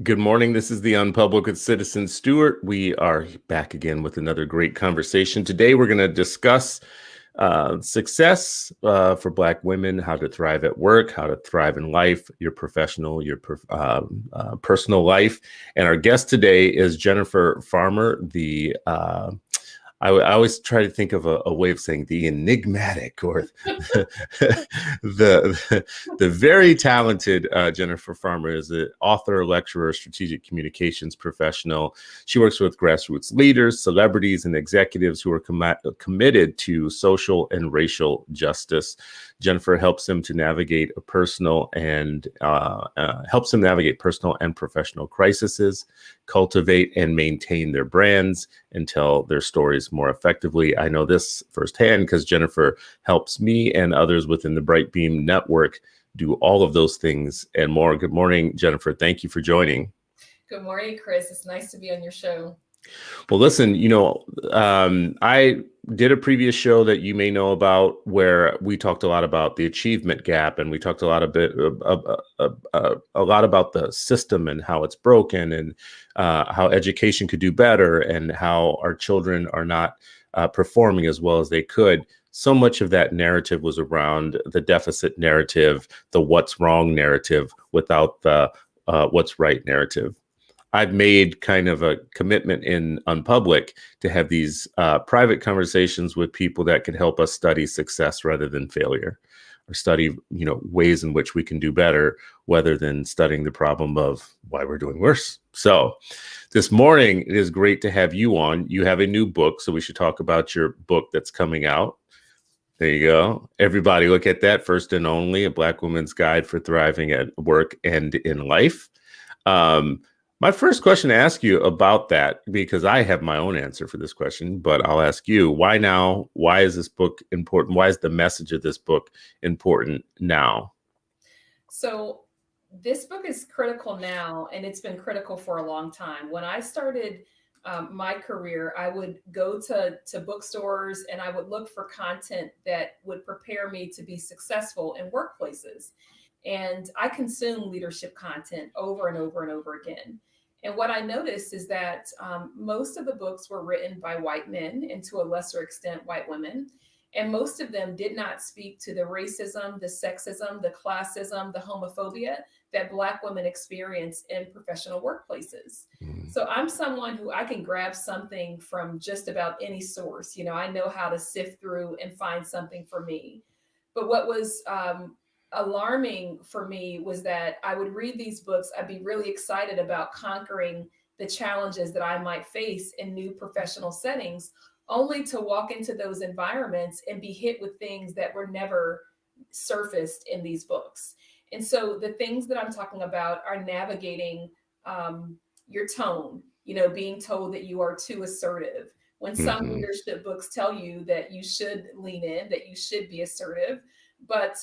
Good morning. This is the Unpublic with Citizen Stewart. We are back again with another great conversation. Today, we're going to discuss success for Black women, how to thrive at work, how to thrive in life, your professional, your personal life. And our guest today is Jennifer Farmer, I always try to think of a way of saying the enigmatic or the very talented Jennifer Farmer is an author, lecturer, strategic communications professional. She works with grassroots leaders, celebrities, and executives who are committed to social and racial justice. Jennifer helps them to navigate personal and professional crises, cultivate and maintain their brands, and tell their stories more effectively. I know this firsthand because Jennifer helps me and others within the Bright Beam Network do all of those things and more. Good morning, Jennifer. Thank you for joining. Good morning, Chris. It's nice to be on your show. Well, listen, I did a previous show that you may know about where we talked a lot about the achievement gap, and we talked a lot about the system and how it's broken, and how education could do better, and how our children are not performing as well as they could. So much of that narrative was around the deficit narrative, the what's wrong narrative, without the what's right narrative. I've made kind of a commitment in Unpublic to have these private conversations with people that can help us study success rather than failure, or study, ways in which we can do better, rather than studying the problem of why we're doing worse. So this morning, it is great to have you on. You have a new book, so we should talk about your book that's coming out. There you go. Everybody look at that. First and Only, A Black Woman's Guide for Thriving at Work and in Life. My first question to ask you about that, because I have my own answer for this question, but I'll ask you, why now? Why is this book important? Why is the message of this book important now? So this book is critical now, and it's been critical for a long time. When I started my career, I would go to bookstores and I would look for content that would prepare me to be successful in workplaces. And I consume leadership content over and over and over again. And what I noticed is that most of the books were written by white men, and to a lesser extent, white women. And most of them did not speak to the racism, the sexism, the classism, the homophobia that Black women experience in professional workplaces. So I'm someone who I can grab something from just about any source. I know how to sift through and find something for me. But what was alarming for me was that I would read these books, I'd be really excited about conquering the challenges that I might face in new professional settings, only to walk into those environments and be hit with things that were never surfaced in these books. And so the things that I'm talking about are navigating your tone, being told that you are too assertive. When some leadership books tell you that you should lean in, that you should be assertive, but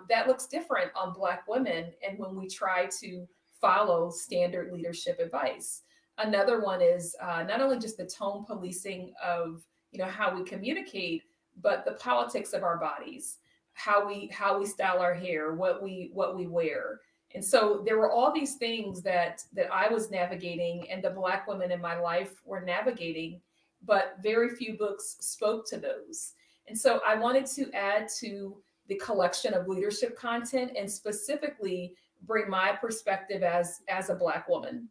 that looks different on Black women. And when we try to follow standard leadership advice, another one is not only just the tone policing of how we communicate, but the politics of our bodies, how we style our hair, what we wear. And so there were all these things that I was navigating, and the Black women in my life were navigating, but very few books spoke to those. And so I wanted to add to the collection of leadership content and specifically bring my perspective as a Black woman.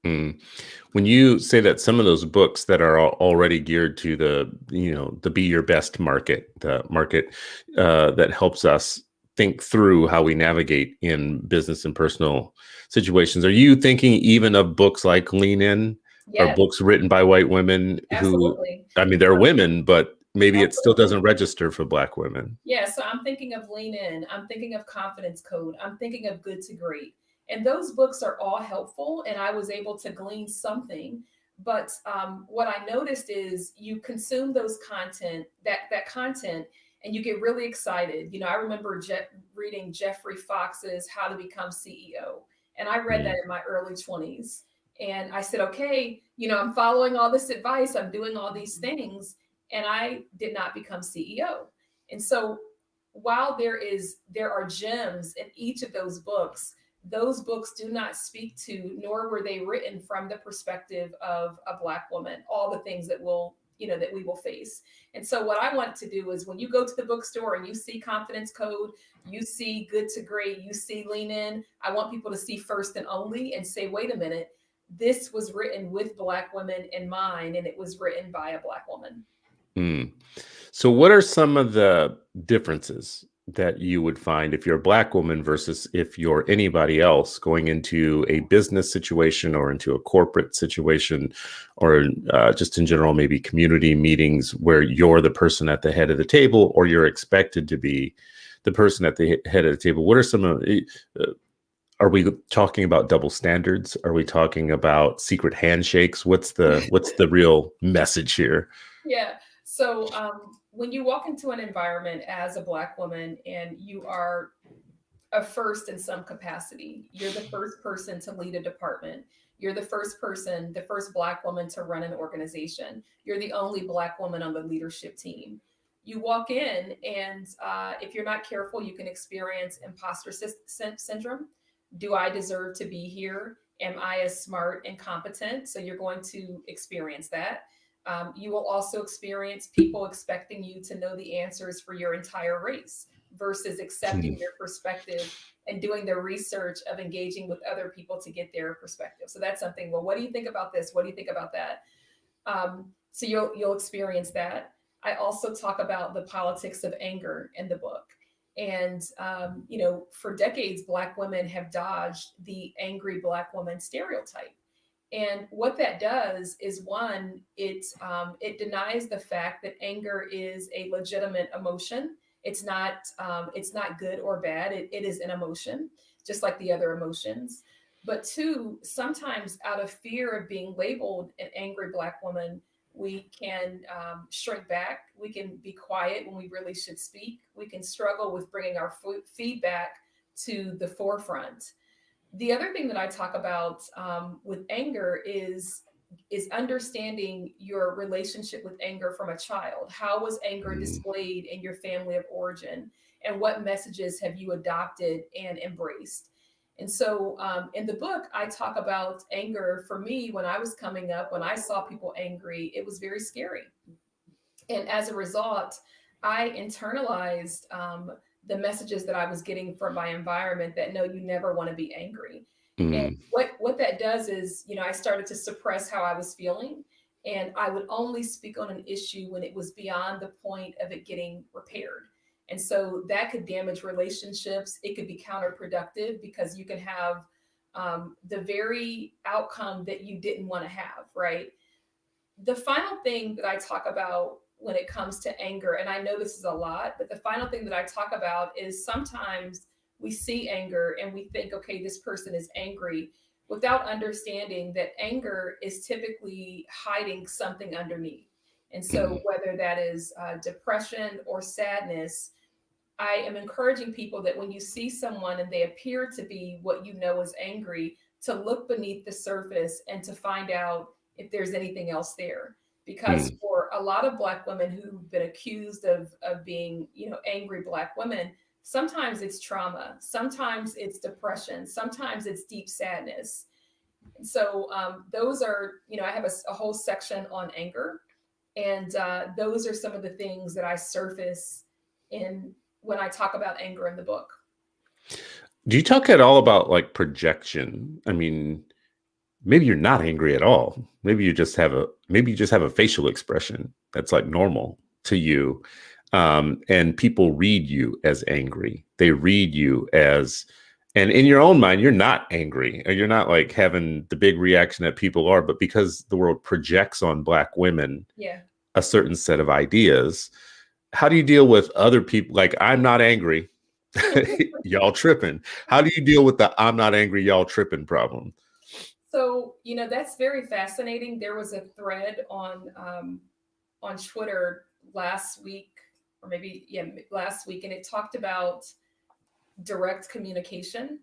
When you say that some of those books that are already geared to the be your best market, the market that helps us think through how we navigate in business and personal situations, are you thinking even of books like Lean In, or Yes, books written by white women absolutely. they're women, but maybe it still Absolutely. doesn't register for Black women? Yeah, so I'm thinking of Lean In, I'm thinking of Confidence Code, I'm thinking of Good to Great. And those books are all helpful, and I was able to glean something. But what I noticed is you consume that content, and you get really excited. I remember reading Jeffrey Fox's How to Become CEO, and I read that in my early 20s. And I said, okay, I'm following all this advice, I'm doing all these things, and I did not become CEO. And so while there are gems in each of those books, those books do not speak to, nor were they written from the perspective of a Black woman, all the things that will, that we will face. And so what I want to do is when you go to the bookstore and you see Confidence Code, you see Good to Great, you see Lean In, I want people to see First and Only and say, wait a minute, this was written with Black women in mind, and it was written by a Black woman. Mm. So what are some of the differences that you would find if you're a Black woman versus if you're anybody else going into a business situation or into a corporate situation, or just in general, maybe community meetings where you're the person at the head of the table, or you're expected to be the person at the head of the table? What are some of are we talking about double standards? Are we talking about secret handshakes? What's the real message here? Yeah. So when you walk into an environment as a Black woman and you are a first in some capacity, you're the first person to lead a department. You're the first person, the first Black woman to run an organization. You're the only Black woman on the leadership team. You walk in, and if you're not careful, you can experience imposter syndrome. Do I deserve to be here? Am I as smart and competent? So you're going to experience that. You will also experience people expecting you to know the answers for your entire race versus accepting their perspective and doing the research of engaging with other people to get their perspective. So that's something. Well, what do you think about this? What do you think about that? So you'll experience that. I also talk about the politics of anger in the book. And, for decades, Black women have dodged the angry Black woman stereotype. And what that does is, one, it denies the fact that anger is a legitimate emotion. It's not good or bad. It is an emotion, just like the other emotions. But two, sometimes out of fear of being labeled an angry Black woman, we can shrink back. We can be quiet when we really should speak. We can struggle with bringing our feedback to the forefront. The other thing that I talk about with anger is understanding your relationship with anger from a child. How was anger displayed in your family of origin, and what messages have you adopted and embraced? And so in the book, I talk about anger. For me, when I was coming up, when I saw people angry, it was very scary. And as a result, I internalized the messages that I was getting from my environment that no, you never want to be angry. And what that does is, I started to suppress how I was feeling, and I would only speak on an issue when it was beyond the point of it getting repaired. And so that could damage relationships. It could be counterproductive because you can have the very outcome that you didn't want to have, right? The final thing that I talk about when it comes to anger, and I know this is a lot, but the final thing that I talk about is sometimes we see anger and we think, okay, this person is angry, without understanding that anger is typically hiding something underneath. And so whether that is depression or sadness, I am encouraging people that when you see someone and they appear to be what you know is angry, to look beneath the surface and to find out if there's anything else there. Because for a lot of Black women who've been accused of being, angry Black women, sometimes it's trauma, sometimes it's depression, sometimes it's deep sadness. And so those are, I have a whole section on anger. And those are some of the things that I surface in when I talk about anger in the book. Do you talk at all about like projection? I mean, maybe you're not angry at all. Maybe you just have a facial expression that's like normal to you. And people read you as angry. They read you as, and in your own mind, you're not angry, or you're not like having the big reaction that people are, but because the world projects on Black women a certain set of ideas. How do you deal with other people? Like, I'm not angry, y'all tripping. How do you deal with the I'm not angry, y'all tripping problem? So, that's very fascinating. There was a thread on Twitter last week, or maybe last week, and it talked about direct communication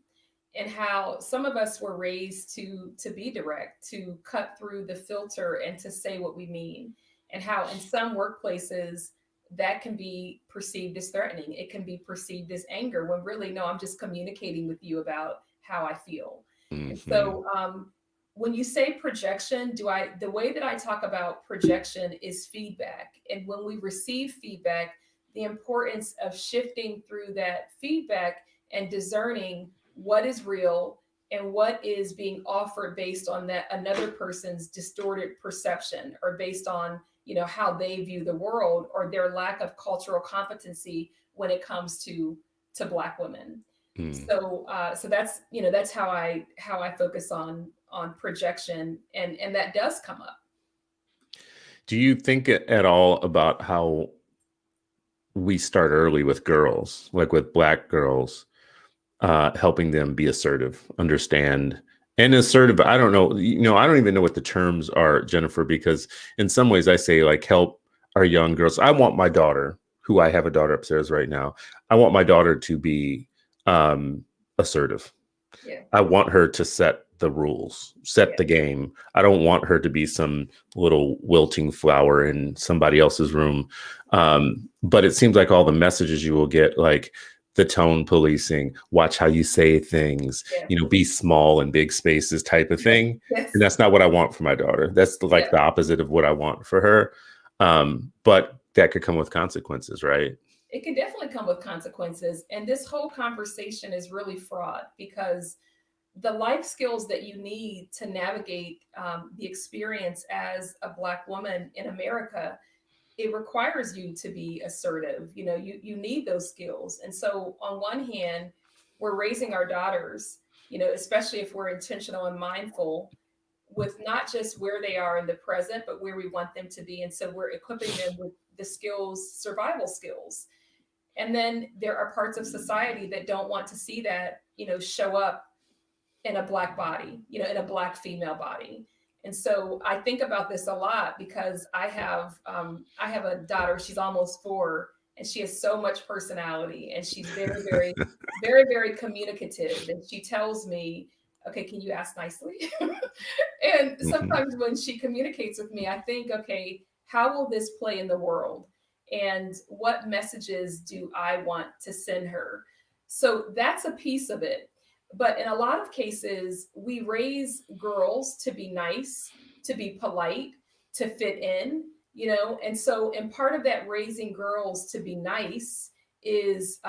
and how some of us were raised to be direct, to cut through the filter and to say what we mean, and how in some workplaces that can be perceived as threatening. It can be perceived as anger when really, no, I'm just communicating with you about how I feel. And Hmm. so when you say projection, the way that I talk about projection is feedback. And when we receive feedback, the importance of shifting through that feedback and discerning what is real and what is being offered based on that another person's distorted perception, or based on, how they view the world, or their lack of cultural competency when it comes to Black women. Mm. So that's how I focus on projection, and that does come up. Do you think at all about how we start early with girls, like with Black girls, helping them be assertive, understand, and assertive? I don't know, I don't even know what the terms are, Jennifer, because in some ways I say like help our young girls. I want my daughter, who I have a daughter upstairs right now, I want my daughter to be assertive. Yeah, I want her to set the rules, set yeah, the game. I don't want her to be some little wilting flower in somebody else's room. But it seems like all the messages you will get, like the tone policing, watch how you say things, yeah, be small in big spaces type of thing. And yes, that's not what I want for my daughter. That's like yeah. the opposite of what I want for her. But that could come with consequences, right? It can definitely come with consequences, and this whole conversation is really fraught because the life skills that you need to navigate the experience as a Black woman in America, it requires you to be assertive. You need those skills. And so on one hand, we're raising our daughters, especially if we're intentional and mindful with not just where they are in the present, but where we want them to be. And so we're equipping them with the skills, survival skills. And then there are parts of society that don't want to see that, show up in a Black body, in a Black female body. And so I think about this a lot because I have a daughter. She's almost 4, and she has so much personality, and she's very, very, very, very communicative. And she tells me, "Okay, can you ask nicely?" And Hmm. sometimes when she communicates with me, I think, "Okay, how will this play in the world? And what messages do I want to send her?" So that's a piece of it. But in a lot of cases, we raise girls to be nice, to be polite, to fit in. And so, and part of that raising girls to be nice is,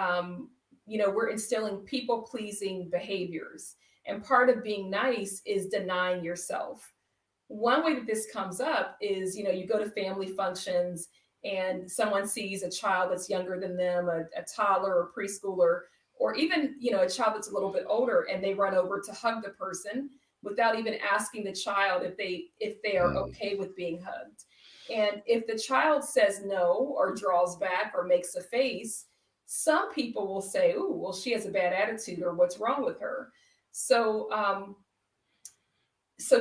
we're instilling people pleasing behaviors. And part of being nice is denying yourself. One way that this comes up is, you go to family functions and someone sees a child that's younger than them, a toddler or preschooler, or even, a child that's a little bit older, and they run over to hug the person without even asking the child if they are okay with being hugged. And if the child says no, or draws back, or makes a face, some people will say, "Ooh, well, she has a bad attitude," or "What's wrong with her?" So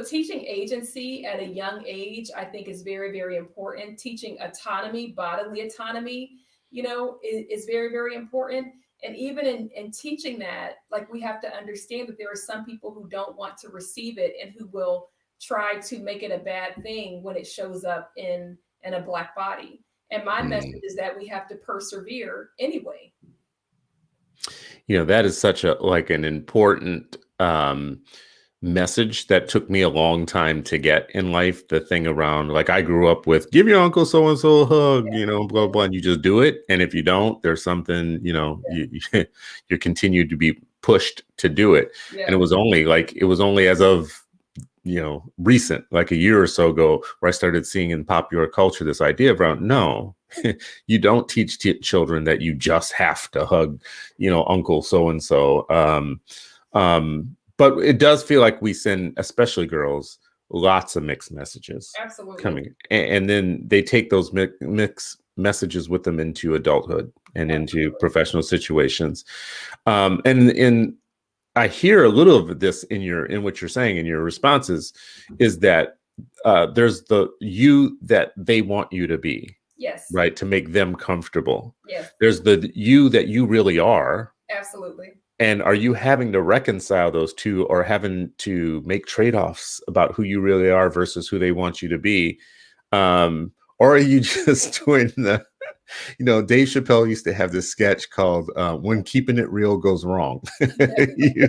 teaching agency at a young age, I think, is very, very important. Teaching autonomy, bodily autonomy, is very, very important. And even in teaching that, like, we have to understand that there are some people who don't want to receive it and who will try to make it a bad thing when it shows up in a Black body. And my message Hmm. is that we have to persevere anyway. That is such a like an important message that took me a long time to get in life. The thing around, like, I grew up with give your uncle so and so a hug, blah blah, and you just do it. And if you don't, there's something, you're continued to be pushed to do it. And Yeah, it was only as of recent, like a year or so ago, where I started seeing in popular culture this idea of around, no, you don't teach children that you just have to hug, uncle so and so. But it does feel like we send, especially girls, lots of mixed messages absolutely. coming, and then they take those mixed messages with them into adulthood and into Absolutely. professional situations. And in I hear a little of this in what you're saying in your responses, is that there's the you that they want you to be, Yes. right, to make them comfortable. Yes. There's the you that you really are, Absolutely. and are you having to reconcile those two, or having to make trade-offs about who you really are versus who they want you to be? Or are you just doing Dave Chappelle used to have this sketch called "When Keeping It Real Goes Wrong." You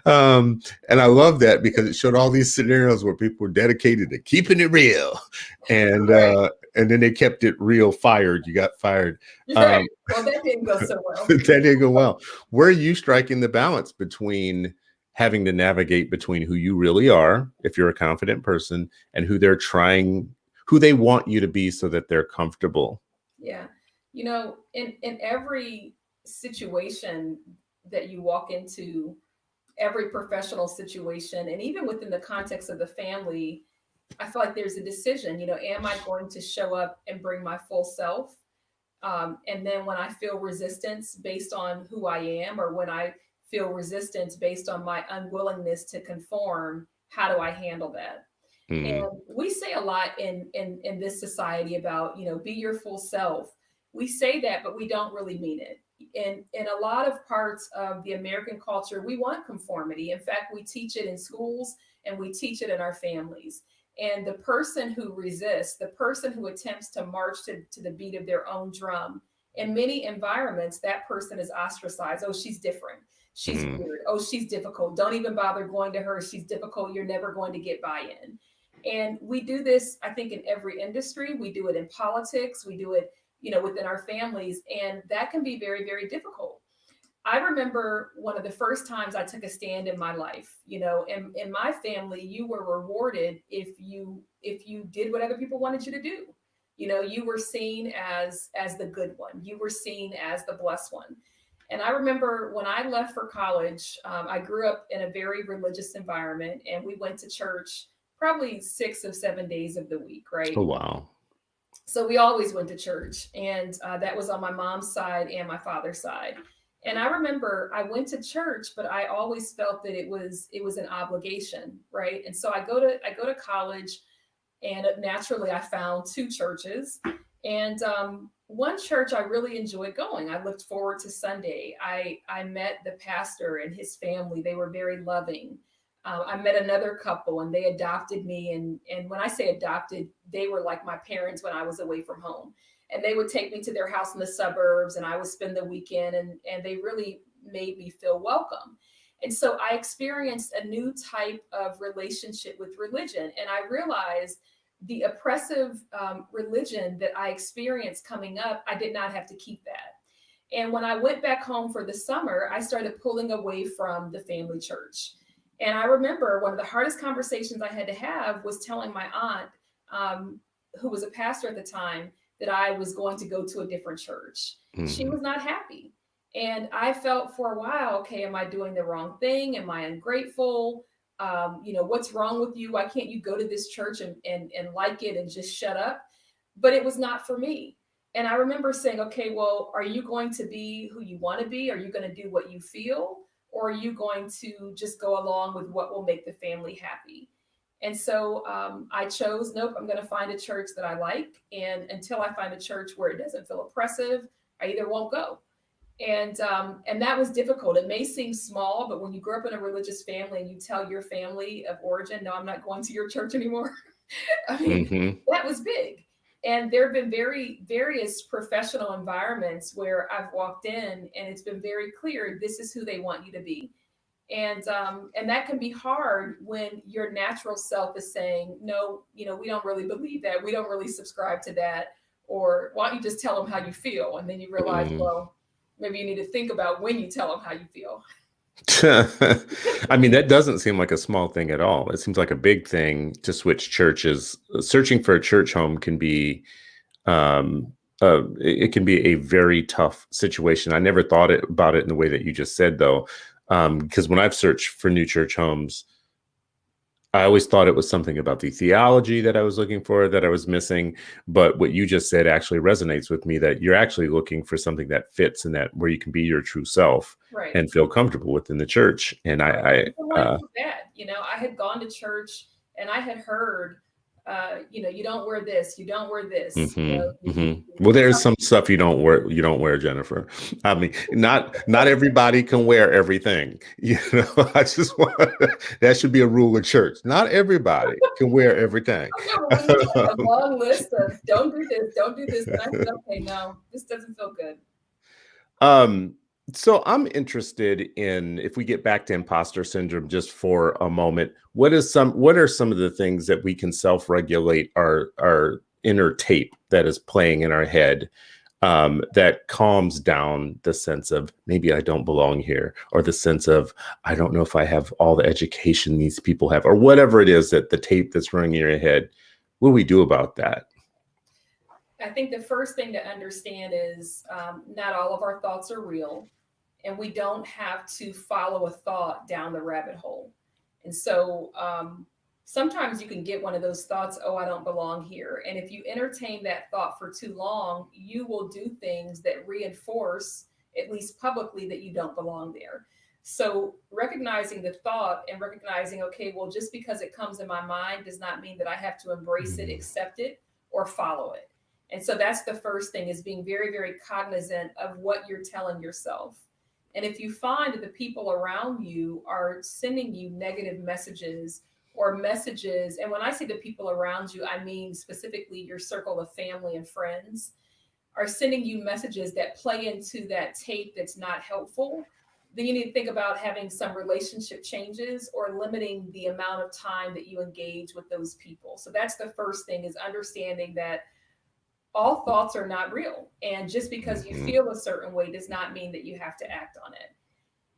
and I love that because it showed all these scenarios where people were dedicated to keeping it real, and Right. and then they kept it real. Fired, you got fired. Right. Well, that didn't go so well. That didn't go well. Where are you striking the balance between having to navigate between who you really are, if you're a confident person, and who they want you to be so that they're comfortable? Yeah. In every situation that you walk into, every professional situation, and even within the context of the family, I feel like there's a decision. Am I going to show up and bring my full self? And then when I feel resistance based on who I am, or when I feel resistance based on my unwillingness to conform, how do I handle that? Mm, And we say a lot in this society about, be your full self. We say that, but we don't really mean it. In a lot of parts of the American culture, we want conformity. In fact, we teach it in schools and we teach it in our families. And the person who resists, the person who attempts to march to the beat of their own drum, in many environments, that person is ostracized. Oh, she's different. She's mm, weird. Oh, she's difficult. Don't even bother going to her. She's difficult. You're never going to get buy in. And we do this, I think, in every industry. We do it in politics. We do it, within our families. And that can be very, very difficult. I remember one of the first times I took a stand in my life. In my family, you were rewarded if you did what other people wanted you to do. You were seen as the good one. You were seen as the blessed one. And I remember when I left for college, I grew up in a very religious environment, and we went to church probably 6 of 7 days of the week, oh right? wow. So we always went to church, and that was on my mom's side and my father's side. And I remember I went to church, but I always felt that it was an obligation, right? And so I go to college, and naturally I found two churches, and one church I really enjoyed going. I looked forward to Sunday. I met the pastor and his family. They were very loving. I met another couple, and they adopted me. And when I say adopted, they were like my parents when I was away from home. And they would take me to their house in the suburbs, and I would spend the weekend, and they really made me feel welcome. And so I experienced a new type of relationship with religion. And I realized the oppressive religion that I experienced coming up, I did not have to keep that. And when I went back home for the summer, I started pulling away from the family church. And I remember one of the hardest conversations I had to have was telling my aunt, who was a pastor at the time, that I was going to go to a different church. She Mhm. was not happy. And I felt for a while, okay, am I doing the wrong thing? Am I ungrateful? What's wrong with you? Why can't you go to this church and like it and just shut up? But it was not for me. And I remember saying, okay, well, are you going to be who you want to be? Are you going to do what you feel? Or are you going to just go along with what will make the family happy? And so I chose, nope, I'm going to find a church that I like. And until I find a church where it doesn't feel oppressive, I either won't go. And that was difficult. It may seem small, but when you grow up in a religious family and you tell your family of origin, no, I'm not going to your church anymore. I mean, Mhm. that was big. And there have been various professional environments where I've walked in, and it's been very clear this is who they want you to be. And that can be hard when your natural self is saying, no, we don't really believe that. We don't really subscribe to that. Or why don't you just tell them how you feel? And then you realize, Mm. well, maybe you need to think about when you tell them how you feel. I mean, that doesn't seem like a small thing at all. It seems like a big thing to switch churches. Searching for a church home can be, it can be a very tough situation. I never thought about it in the way that you just said, though, because when I've searched for new church homes, I always thought it was something about the theology that I was looking for that I was missing. But what you just said actually resonates with me, that you're actually looking for something that fits and that where you can be your true self Right. and feel comfortable within the church. And Right. I Even when it was bad, I had gone to church and I had heard you don't wear this, you don't wear this, Well, there's some stuff you don't wear. You don't wear, Jennifer. I mean, not everybody can wear everything. I just want that should be a rule of church. Not everybody can wear everything. When you have a long list of don't do this, don't do this, and I said, okay, no, this doesn't feel good. So I'm interested in, if we get back to imposter syndrome just for a moment, what are some of the things that we can self-regulate our inner tape that is playing in our head, that calms down the sense of maybe I don't belong here, or the sense of I don't know if I have all the education these people have, or whatever it is that the tape that's running in your head. What do we do about that? I think the first thing to understand is not all of our thoughts are real, and we don't have to follow a thought down the rabbit hole. And so sometimes you can get one of those thoughts, oh, I don't belong here. And if you entertain that thought for too long, you will do things that reinforce, at least publicly, that you don't belong there. So recognizing the thought and recognizing, okay, well, just because it comes in my mind does not mean that I have to embrace it, accept it, or follow it. And so that's the first thing, is being very, very cognizant of what you're telling yourself. And if you find that the people around you are sending you negative messages, and when I say the people around you, I mean specifically your circle of family and friends, are sending you messages that play into that tape that's not helpful, then you need to think about having some relationship changes or limiting the amount of time that you engage with those people. So that's the first thing, is understanding that all thoughts are not real. And just because you feel a certain way does not mean that you have to act on it.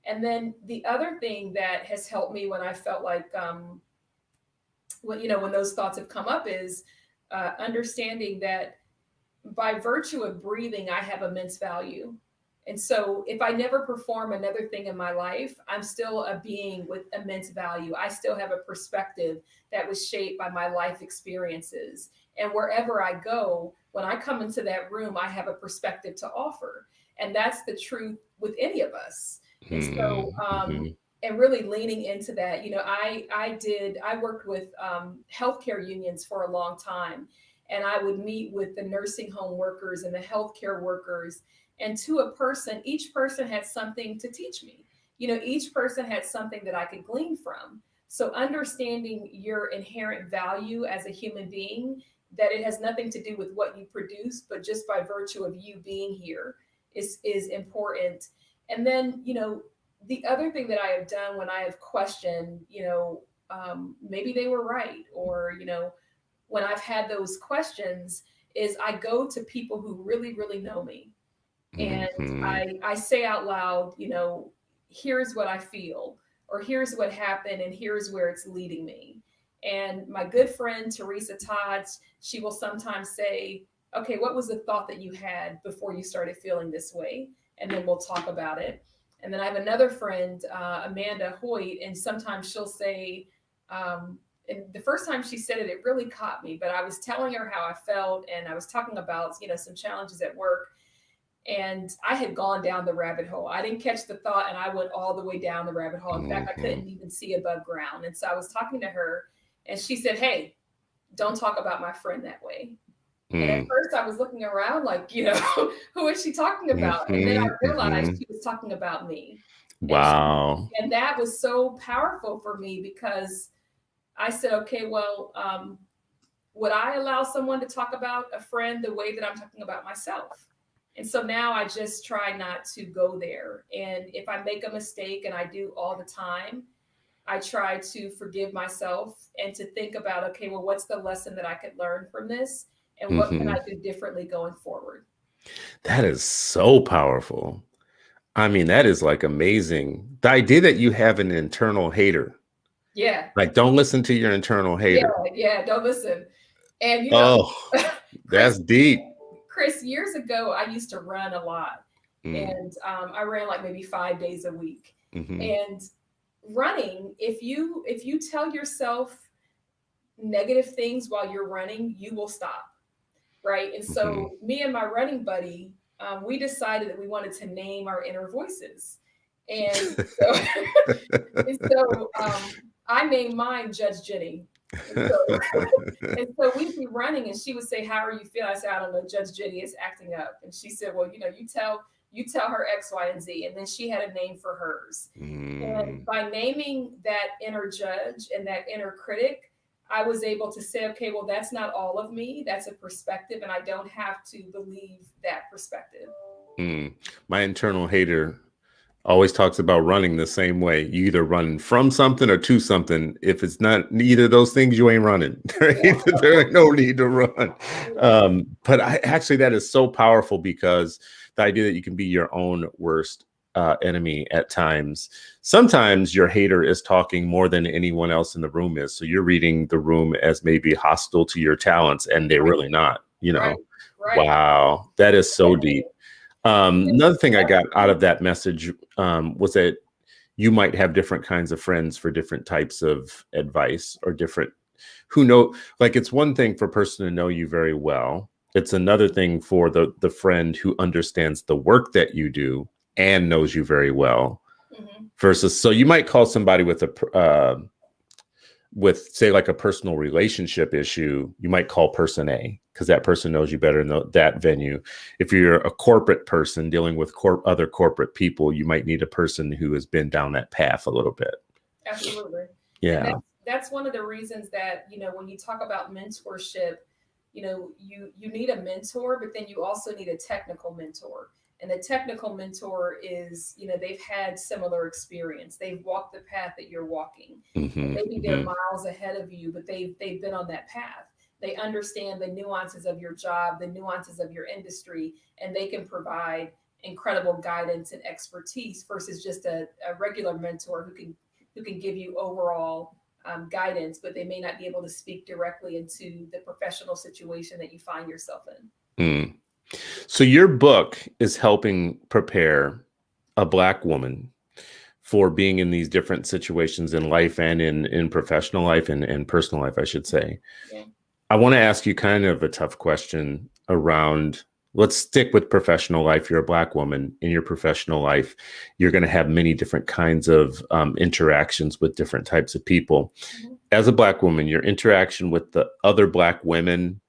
And then the other thing that has helped me when I felt like, when those thoughts have come up, is understanding that by virtue of breathing, I have immense value. And so if I never perform another thing in my life, I'm still a being with immense value. I still have a perspective that was shaped by my life experiences. And wherever I go, when I come into that room, I have a perspective to offer. And that's the truth with any of us. And so, and really leaning into that, I worked with healthcare unions for a long time. And I would meet with the nursing home workers and the healthcare workers. And to a person, each person had something to teach me. Each person had something that I could glean from. So understanding your inherent value as a human being, that it has nothing to do with what you produce, but just by virtue of you being here is important. And then, the other thing that I have done when I have questioned, maybe they were right, or, when I've had those questions, is I go to people who really, really know me. And I say out loud, here's what I feel, or here's what happened, and here's where it's leading me. And my good friend, Teresa Todd, she will sometimes say, okay, what was the thought that you had before you started feeling this way? And then we'll talk about it. And then I have another friend, Amanda Hoyt, and sometimes she'll say, and the first time she said it, it really caught me, but I was telling her how I felt, and I was talking about, some challenges at work. And I had gone down the rabbit hole. I didn't catch the thought, and I went all the way down the rabbit hole. In fact, I couldn't even see above ground. And so I was talking to her, and she said, hey, don't talk about my friend that way. And at first I was looking around like, who is she talking about? And then I realized she was talking about me. Wow. And that was so powerful for me, because I said, okay, well, would I allow someone to talk about a friend the way that I'm talking about myself? And so now I just try not to go there. And if I make a mistake, and I do all the time, I try to forgive myself and to think about, okay, well, what's the lesson that I could learn from this? And what can I do differently going forward? That is so powerful. I mean, that is like amazing. The idea that you have an internal hater. Yeah. Like, don't listen to your internal hater. Yeah, don't listen. And, that's deep. Chris, years ago, I used to run a lot. And I ran like maybe 5 days a week. And running, if you tell yourself negative things while you're running, you will stop. Right. And so me and my running buddy, we decided that we wanted to name our inner voices. And so, I named mine Judge Jenny. And so, and so we'd be running, and she would say, "How are you feeling?" I said, "I don't know. Judge Judy is acting up." And she said, "Well, you tell her X, Y, and Z." And then she had a name for hers. And Mm, by naming that inner judge and that inner critic, I was able to say, okay, well, that's not all of me. That's a perspective, and I don't have to believe that perspective. mm. My internal hater always talks about running the same way. You either run from something or to something. If it's not neither of those things, you ain't running. Yeah. There ain't no need to run. Yeah. But actually, that is so powerful because the idea that you can be your own worst enemy at times. Sometimes your hater is talking more than anyone else in the room is. So you're reading the room as maybe hostile to your talents, and they're Right. really not. Right. Right. Wow, that is so Definitely. deep. Another thing I got out Definitely. of that message was that you might have different kinds of friends for different types of advice or different who know, like it's one thing for a person to know you very well. It's another thing for the friend who understands the work that you do and knows you very well Mhm. versus, so you might call somebody with say like a personal relationship issue, you might call person A because that person knows you better in that venue. If you're a corporate person dealing with other corporate people, you might need a person who has been down that path a little bit. Absolutely. And Yeah. that's one of the reasons that, when you talk about mentorship, you need a mentor, but then you also need a technical mentor. And the technical mentor is, they've had similar experience. They've walked the path that you're walking. And Hmm. maybe they're Hmm. miles ahead of you, but they've been on that path. They understand the nuances of your job, the nuances of your industry, and they can provide incredible guidance and expertise versus just a regular mentor who can give you overall guidance, but they may not be able to speak directly into the professional situation that you find yourself in. Mm. So your book is helping prepare a Black woman for being in these different situations in life and in professional life and personal life, I should say. Yeah. I want to ask you kind of a tough question around, let's stick with professional life. You're a Black woman in your professional life. You're going to have many different kinds of interactions with different types of people. Mhm. As a Black woman, your interaction with the other Black women,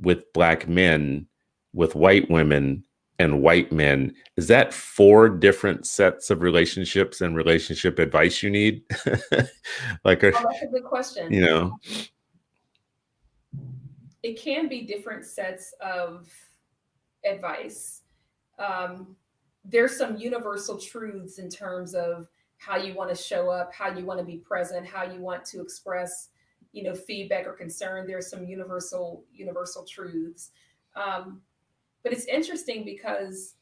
with Black men, with white women, and white men, is that 4 different sets of relationships and relationship advice you need? Like, Oh, that's a good question. you know, It can be different sets of advice. Um, there's some universal truths in terms of how you want to show up, how you want to be present, how you want to express, feedback or concern. There's some universal truths. Um, but it's interesting because,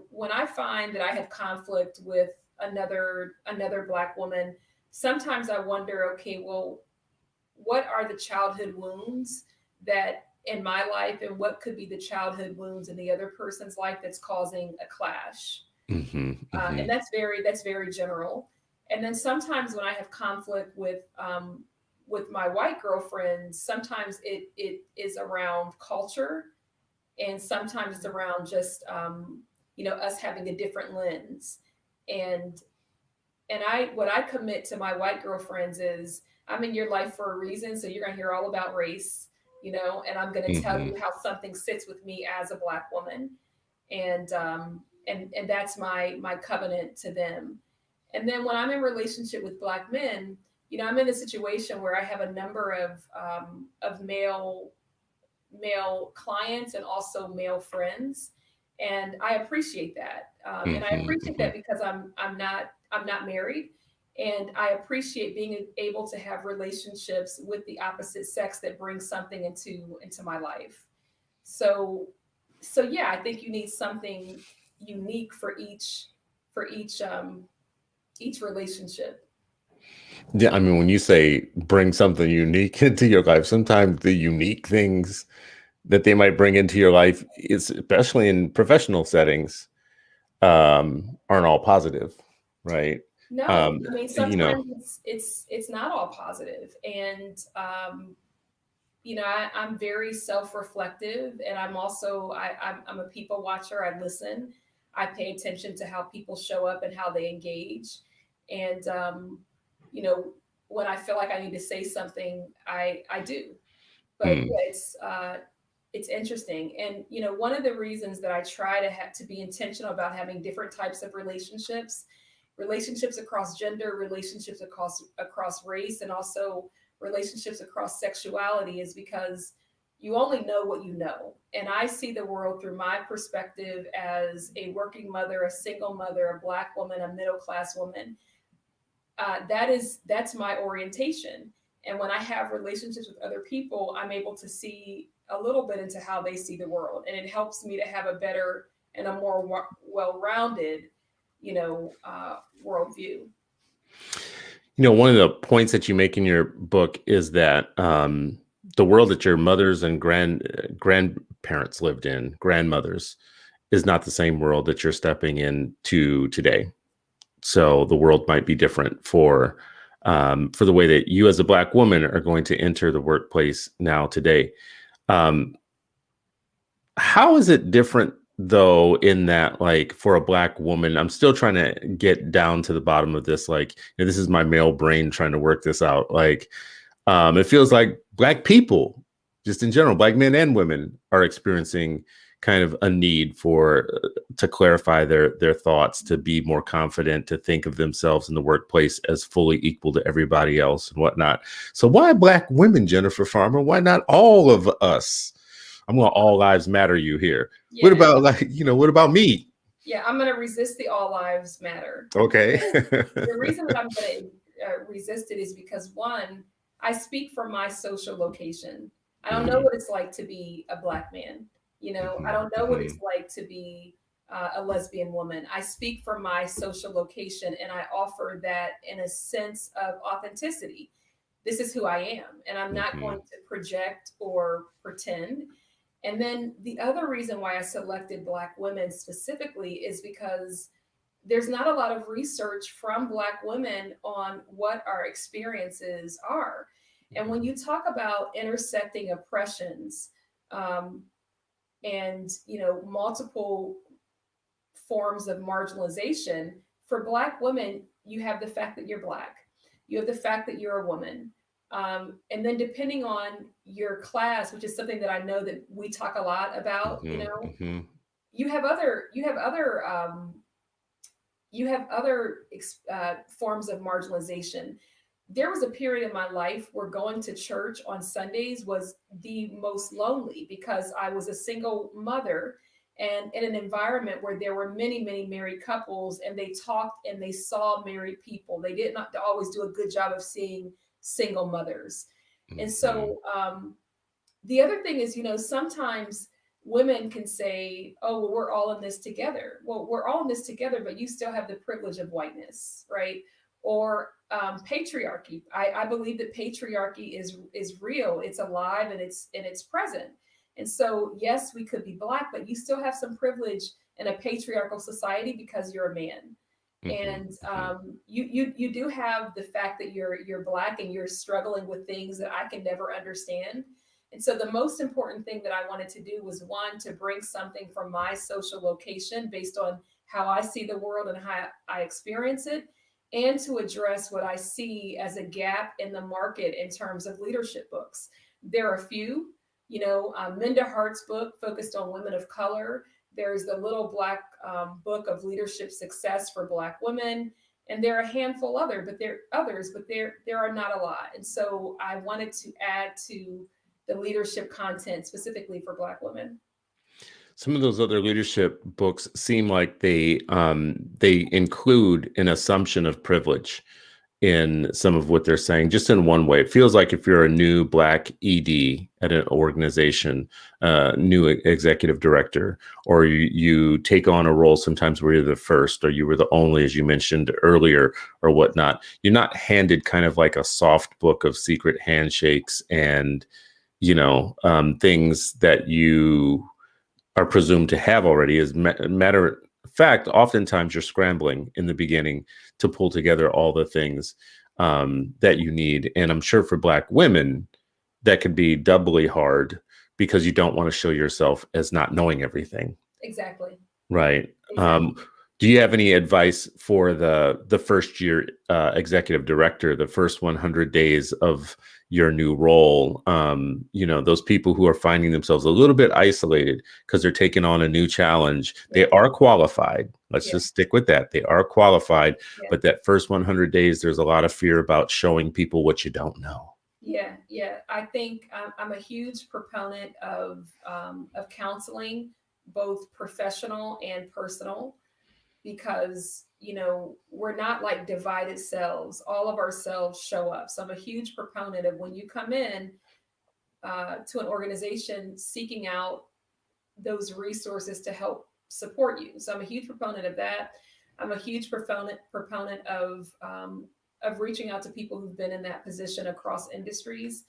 when I find that I have conflict with another Black woman, sometimes I wonder, okay, well, what are the childhood wounds that in my life, and what could be the childhood wounds in the other person's life that's causing a clash? hmm, hmm, And that's very general. And then sometimes when I have conflict with my white girlfriends, sometimes it is around culture, and sometimes it's around just us having a different lens. And I what I commit to my white girlfriends is, I'm in your life for a reason, so you're going to hear all about race, and I'm going to tell hmm. you how something sits with me as a Black woman. And that's my covenant to them. And then when I'm in relationship with Black men, I'm in a situation where I have a number of male clients and also male friends, and I appreciate that. And I Mhm, appreciate mhm, that because I'm not married, and I appreciate being able to have relationships with the opposite sex that brings something into my life. So so yeah, I think you need something unique for each relationship. yeah, I mean, when you say bring something unique into your life, sometimes the unique things that they might bring into your life is, especially in professional settings, aren't all positive, right? No, Um, I mean you know, sometimes it's not all positive, and I'm very self-reflective, and I'm a people watcher. I listen. I pay attention to how people show up and how they engage. And you know when I feel like I need to say something, I do. But Hmm. yeah, it's interesting. And one of the reasons that I try to have to be intentional about having different types of relationships across gender, relationships across race, and also relationships across sexuality, is because you only know what you know. And I see the world through my perspective as a working mother, a single mother, a Black woman, a middle class woman. That's my orientation. And when I have relationships with other people, I'm able to see a little bit into how they see the world, and it helps me to have a better and a more well-rounded, worldview. One of the points that you make in your book is that the world that your mothers and grandparents lived in, grandmothers, is not the same world that you're stepping into today. So the world might be different for the way that you as a Black woman are going to enter the workplace now today. How is it different though, in that, like, for a Black woman, I'm still trying to get down to the bottom of this. Like, this is my male brain trying to work this out. Like, it feels like Black people, just in general, Black men and women, are experiencing kind of a need to clarify their thoughts, to be more confident, to think of themselves in the workplace as fully equal to everybody else and whatnot. So why Black women, Jennifer Farmer? Why not all of us? I'm going to all lives matter you here. Yeah. What about, what about me? Yeah, I'm going to resist the all lives matter. Okay. The reason that I'm going to resist it is because, one, I speak from my social location. I don't know what it's like to be a Black man. I don't know what it's like to be a lesbian woman. I speak from my social location, and I offer that in a sense of authenticity. This is who I am, and I'm not going to project or pretend. And then the other reason why I selected Black women specifically is because there's not a lot of research from Black women on what our experiences are. And when you talk about intersecting oppressions, and multiple forms of marginalization, for Black women, you have the fact that you're Black, you have the fact that you're a woman, and then depending on your class, which is something that I know that we talk a lot about, you have other forms of marginalization. There was a period in my life where going to church on Sundays was the most lonely, because I was a single mother and in an environment where there were many, many married couples, and they talked and they saw married people. They did not always do a good job of seeing single mothers. And so the other thing is, sometimes women can say, oh, well, we're all in this together. Well, we're all in this together, but you still have the privilege of whiteness, right? Or patriarchy. I believe that patriarchy is real. It's alive, and it's present. And so, yes, we could be Black, but you still have some privilege in a patriarchal society because you're a man. And you do have the fact that you're Black and you're struggling with things that I can never understand. And so the most important thing that I wanted to do was, one, to bring something from my social location based on how I see the world and how I experience it, and to address what I see as a gap in the market in terms of leadership books. There are a few, Minda Hart's book focused on women of color. There's the Little Black book of leadership success for Black women. And there are a handful but there are not a lot. And so I wanted to add to the leadership content specifically for Black women. Some of those other leadership books seem like they include an assumption of privilege in some of what they're saying, just in one way. It feels like if you're a new Black ED at an organization, new executive director, or you take on a role sometimes where you're the first, or you were the only, as you mentioned earlier, or whatnot, you're not handed kind of like a soft book of secret handshakes and, things that you are presumed to have already. As a matter of fact, oftentimes you're scrambling in the beginning to pull together all the things that you need. And I'm sure for Black women, that could be doubly hard, because you don't want to show yourself as not knowing everything. Exactly. Right. Exactly. Do you have any advice for the first year executive director, the first 100 days of your new role? Those people who are finding themselves a little bit isolated because they're taking on a new challenge. Yeah. They are qualified. Let's just stick with that. They are qualified, but that first 100 days, there's a lot of fear about showing people what you don't know. Yeah. I think I'm a huge proponent of counseling, both professional and personal, because we're not like divided selves. All of our selves show up. So I'm a huge proponent of when you come in to an organization seeking out those resources to help support you. So I'm a huge proponent of that. I'm a huge proponent of reaching out to people who've been in that position across industries.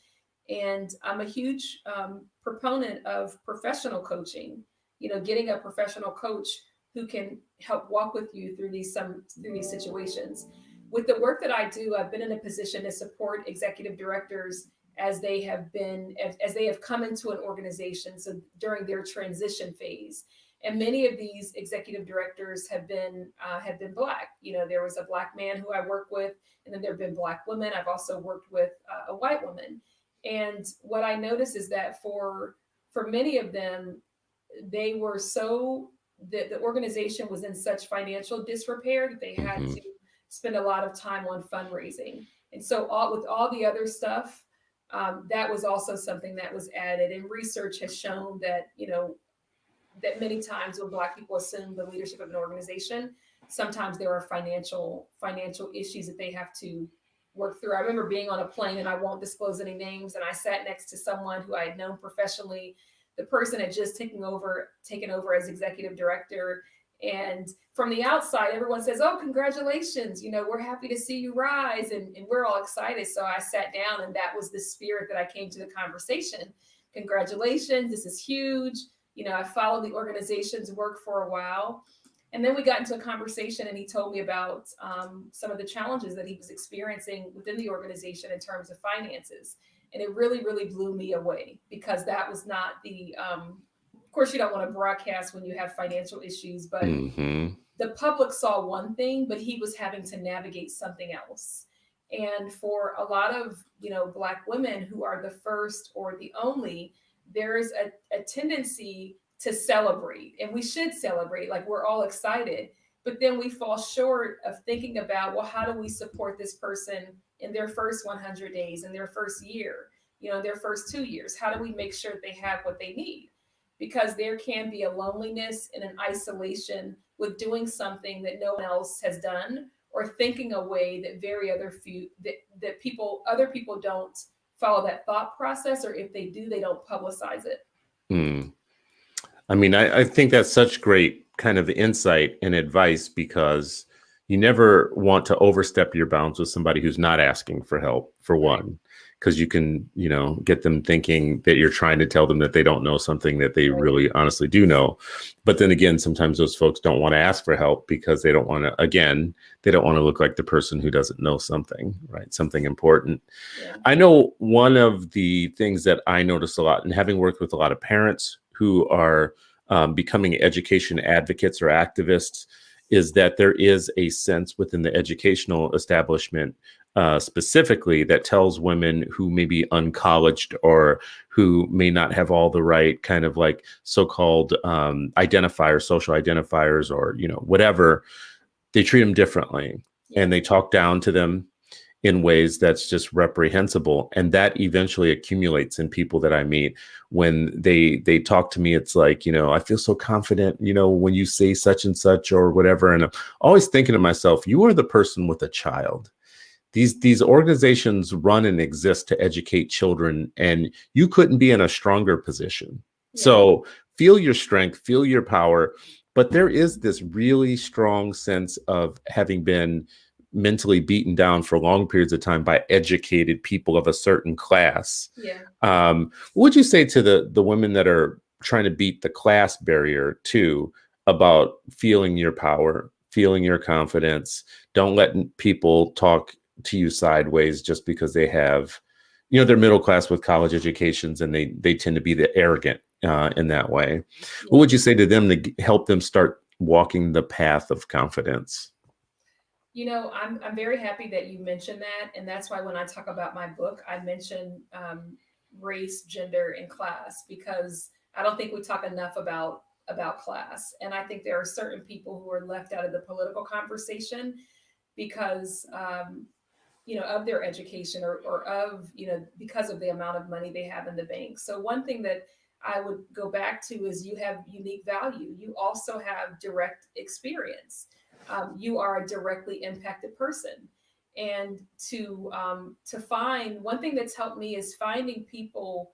And I'm a huge proponent of professional coaching, getting a professional coach who can help walk with you through these situations. With the work that I do, I've been in a position to support executive directors as they have come into an organization, so during their transition phase. And many of these executive directors have been Black. There was a Black man who I work with, and then there have been Black women. I've also worked with a white woman. And what I noticed is that for many of them, they were the organization was in such financial disrepair that they had to spend a lot of time on fundraising. And so with all the other stuff, that was also something that was added. And research has shown that, that many times when Black people assume the leadership of an organization, sometimes there are financial issues that they have to work through. I remember being on a plane, and I won't disclose any names, and I sat next to someone who I had known professionally. The person had just taken over as executive director. And from the outside, everyone says, "Oh, congratulations. We're happy to see you rise." And we're all excited. So I sat down, and that was the spirit that I came to the conversation. Congratulations. This is huge. I followed the organization's work for a while. And then we got into a conversation, and he told me about some of the challenges that he was experiencing within the organization in terms of finances. And it really, really blew me away, because that was not of course, you don't want to broadcast when you have financial issues, but the public saw one thing, but he was having to navigate something else. And for a lot of, Black women who are the first or the only, there is a tendency to celebrate, and we should celebrate, like we're all excited, but then we fall short of thinking about, well, how do we support this person in their first 100 days, in their first year, their first 2 years? How do we make sure they have what they need? Because there can be a loneliness and an isolation with doing something that no one else has done, or thinking a way that other people don't follow that thought process, or if they do, they don't publicize it. I mean, I think that's such great kind of insight and advice, because you never want to overstep your bounds with somebody who's not asking for help, for one, because you can, get them thinking that you're trying to tell them that they don't know something that they really honestly do know. But then again, sometimes those folks don't want to ask for help because they don't want to look like the person who doesn't know something, right? Something important. Yeah. I know one of the things that I notice a lot, and having worked with a lot of parents who are becoming education advocates or activists, is that there is a sense within the educational establishment specifically that tells women who may be uncolleged or who may not have all the right kind of like so-called identifiers, social identifiers, or, whatever, they treat them differently, and they talk down to them in ways that's just reprehensible. And that eventually accumulates in people that I meet. When they talk to me, it's like, I feel so confident, when you say such and such or whatever. And I'm always thinking to myself, you are the person with a child. These organizations run and exist to educate children, and you couldn't be in a stronger position. Yeah. So feel your strength, feel your power. But there is this really strong sense of having been mentally beaten down for long periods of time by educated people of a certain class. Yeah. What would you say to the women that are trying to beat the class barrier too, about feeling your power, feeling your confidence? Don't let people talk to you sideways just because they have, they're middle class with college educations, and they tend to be the arrogant in that way. Yeah. What would you say to them to help them start walking the path of confidence? I'm very happy that you mentioned that, and that's why when I talk about my book, I mention race, gender, and class, because I don't think we talk enough about class, and I think there are certain people who are left out of the political conversation because of their education, or of because of the amount of money they have in the bank. So one thing that I would go back to is you have unique value. You also have direct experience. You are a directly impacted person. And to find one thing that's helped me is finding people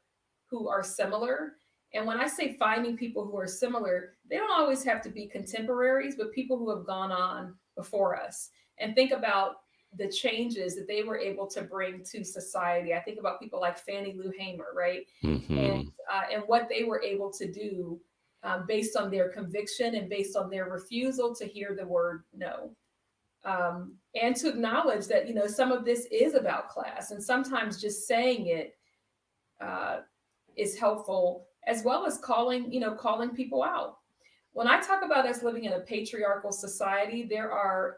who are similar. And when I say finding people who are similar, they don't always have to be contemporaries, but people who have gone on before us. And think about the changes that they were able to bring to society. I think about people like Fannie Lou Hamer, right? Mm-hmm. And what they were able to do based on their conviction and based on their refusal to hear the word no. And to acknowledge that, some of this is about class, and sometimes just saying it is helpful, as well as calling people out. When I talk about us living in a patriarchal society, there are,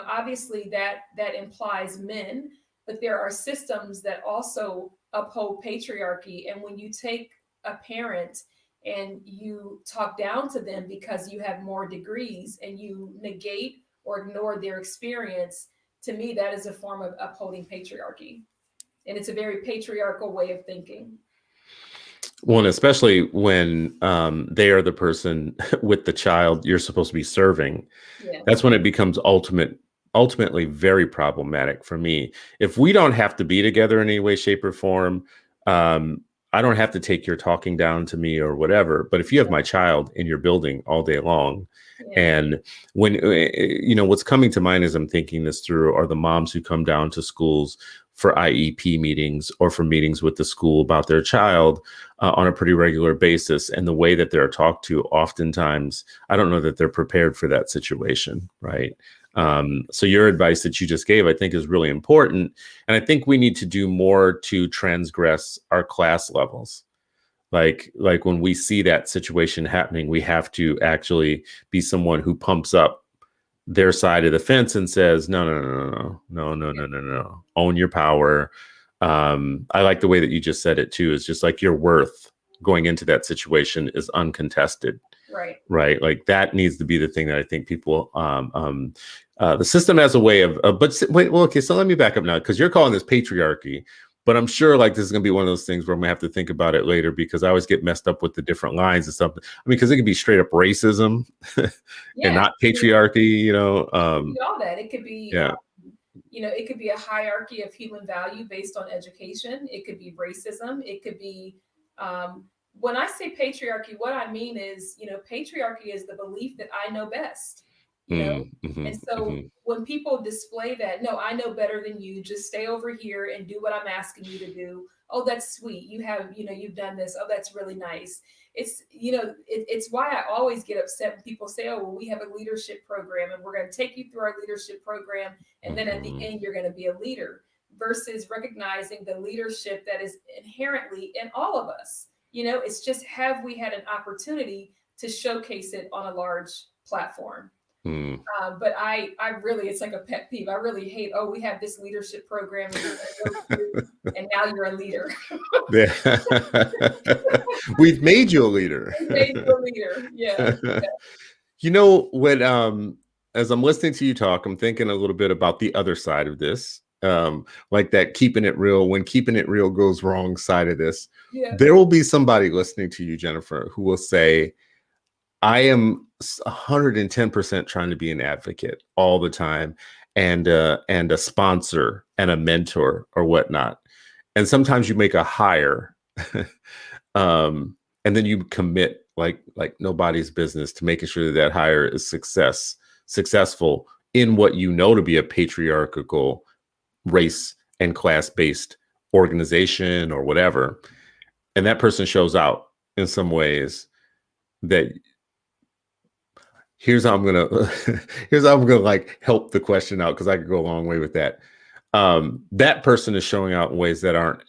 obviously that implies men, but there are systems that also uphold patriarchy. And when you take a parent and you talk down to them because you have more degrees, and you negate or ignore their experience, to me, that is a form of upholding patriarchy. And it's a very patriarchal way of thinking. Well, and especially when they are the person with the child you're supposed to be serving, Yeah. that's when it becomes ultimately very problematic for me. If we don't have to be together in any way, shape, or form, I don't have to take your talking down to me or whatever. But if you have my child in your building all day long, and when, what's coming to mind as I'm thinking this through are the moms who come down to schools for IEP meetings or for meetings with the school about their child on a pretty regular basis. And the way that they're talked to, oftentimes, I don't know that they're prepared for that situation, right? So your advice that you just gave, I think, is really important. And I think we need to do more to transgress our class levels. Like when we see that situation happening, we have to actually be someone who pumps up their side of the fence and says, no, own your power. I like the way that you just said it too. It's just like your worth going into that situation is uncontested. Right. Like that needs to be the thing that I think people, the system has a way of, but wait, well, okay. So let me back up now, because you're calling this patriarchy, but I'm sure like this is going to be one of those things where I'm gonna have to think about it later, because I always get messed up with the different lines and stuff. I mean, because it could be straight up racism and not patriarchy, all that. It could be, it could be a hierarchy of human value based on education. It could be racism. It could be, when I say patriarchy, what I mean is, patriarchy is the belief that I know best. And so when people display that, no, I know better than you, just stay over here and do what I'm asking you to do. Oh, that's sweet. You have, you've done this. Oh, that's really nice. It's, it's why I always get upset when people say, oh, well, we have a leadership program and we're going to take you through our leadership program. And then at the end, you're going to be a leader, versus recognizing the leadership that is inherently in all of us. It's just, have we had an opportunity to showcase it on a large platform? But I really, it's like a pet peeve. I really hate, oh, we have this leadership program and now you're a leader. We've made you a leader. Yeah. When as I'm listening to you talk, I'm thinking a little bit about the other side of this. Like that keeping it real, when keeping it real goes wrong side of this. There will be somebody listening to you, Jennifer, who will say, I am 110% trying to be an advocate all the time, and a sponsor and a mentor or whatnot. And sometimes you make a hire, and then you commit like nobody's business to making sure that hire is successful in what you know to be a patriarchal, race and class-based organization or whatever. And that person shows out in some ways that here's how I'm gonna like help the question out, because I could go a long way with that. that person is showing out in ways that aren't